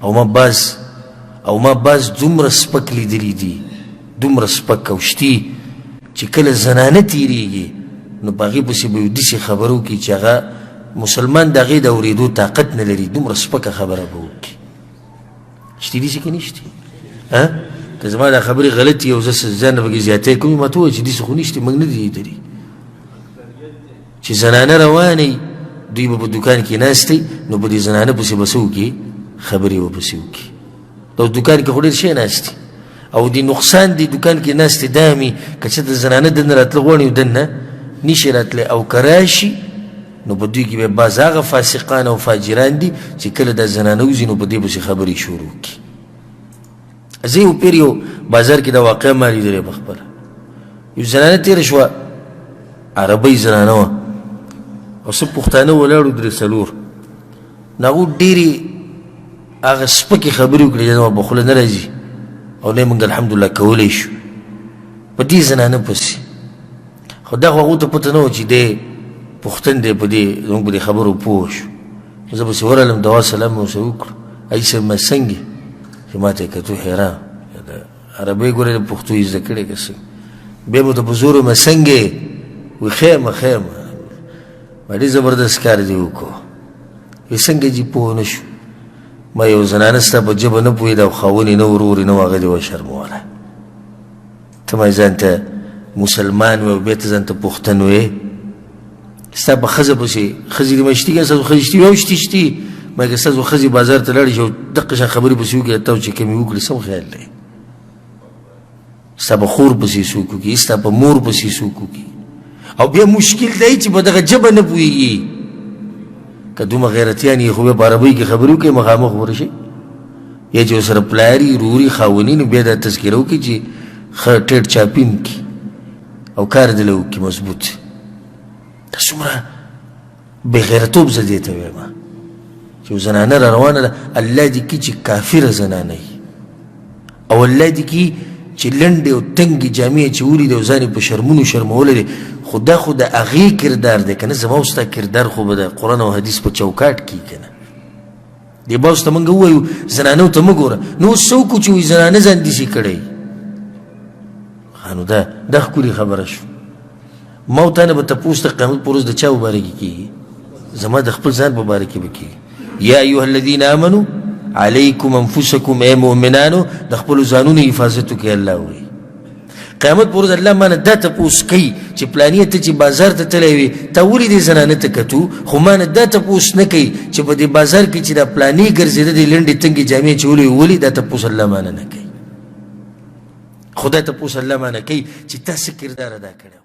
او ما باز دومره سپک لیدلی دي، دومره سپک او شتي چې کله زنانه تیریږي نو په هغې پسې به یو داسې خبره وکړي چې هغه مسلمان د هغې د اورېدو طاقت نه لري، دومره سپکه خبره به وکړي. شتي داسې که نشتي؟ که زما دا خبرې غلطي او زه ځان نه پکې زیاتی کوم ما ته ووایه چې داسې خو نشتي، موږ نه دي لیدلي چې زنانه روانې دوی به په دوکان کې ناستئ نو په دې زنانه پسې به څه وکړي؟ خبرې به پسې وکړي. دا دوکان کې خو ډېر شی ناستي او د نقصان دی دوکان کې ناستې دا مې که چېرته زنانه دننه راتله غواړي او دننه نشي راتلی او که راشي نو په دوی کې به بعض هغه فاسقان او فاجران دي چې کله دا زنانه وځي نو په دې پسې خبرې شروع کړي. زه یو پیر یو بازار کې دا واقعه ما لیدلې پخپله. یو زنانه تېره شوه، عربۍ زنانه وه او څه پښتانه ولاړو درې څلور، نو هغو ډېرې هغه سپکې خبرې وکړې چې زما په خوله نه راځي او نه یې موږ الحمدلله کولی شو په دې زنانه پسې. خو دا خو هغو ته پته نه وه چې دی پښتون دی، په دې زموږ په دې خبرو پوه شو. زه پسې ورغلم، دعا سلام مې ورسره وکړو، ای صاحب ما څنګه چې ما ته یې کتو حیران، د عربۍ ګورې د پښتو یې زده کړې که څه. بیا مو ته په زور ما څنګه وی خیمه ما ډېر زبردست کار دې وکړو. وی څنګه جي پوه نه شو؟ ما یو زنانه ستا په ژبه نه پوهېده او خاوند یې نه ورور یې نه و، هغه دې وشرموله. ته ما ځان ته مسلمان وې او بیا ته ځان ته پښتون وې، ستا په ښځه پسې ښځې دې ما شتي که ستاسو ښځې شتي وي او شتي ما که ستاسو ښځې بازار ته لاړې شي او دقه شان خبرې پسې وکړي تا چې کومې وکړي سم خیال دی؟ ستا په خور پسې څوک وکړي، ستا په مور پسې څوک وکړي. او بیا مشکل دی چې په دغه ژبه نه پوهېږي، که دومره غیرتیان یې خو بیا په عربۍ کې خبرې وکړي مخامخ ورشي، یا چې ورسره پلاري روري خاوني نو بیا دا تذکره وکړي چې ښه ټیټ چاپین کړي او کار دې له وکړي مضبوط. دا څومره بې غیرتوب زه دې ته وایم چې زنانه را روانه ده، الله دې کړي چې کافره زنانه وي او الله دې کړي چې لنډې او تنګې جامې اچولي دي او ځان یې په شرمونو شرمولی دی. خو دا خو د هغې کردار دی که نه، زما او ستا کردار خو به د قرآن او حدیث په چوکاټ کې که نه. دې به اوس ته موږ ووایو زنانو ته مه ګوره، نو اوس څه وکړو چې وایي زنانه ځان داسې کړی. نو دا ښکلې خبره شو. ما او تا نه به تپوس د قیامت په ورځ د چا په باره کې کېږي؟ زما د خپل ځان په باره کې به کېږي. یا ایها الذین آمنو علیکم انفسکم، ای مؤمنانو د خپلو ځانونو حفاظت وکړئ. الله وایي قیامت په ورځ الله مانه دا تپوس کوي چې پلانیه ته چې بازار ته تللی وې تا ولې دې زنانه ته کتو، خو مانه دا تپوس نه کوي چې په دې بازار کې چې دا پلانې ګرځېده دې لنډې تنګې جامې اچولې وې ولې، دا تپوس الله مانه نه کوي. خو دا تپوس الله مانه کوي چې تا څه کردار ادا کړی.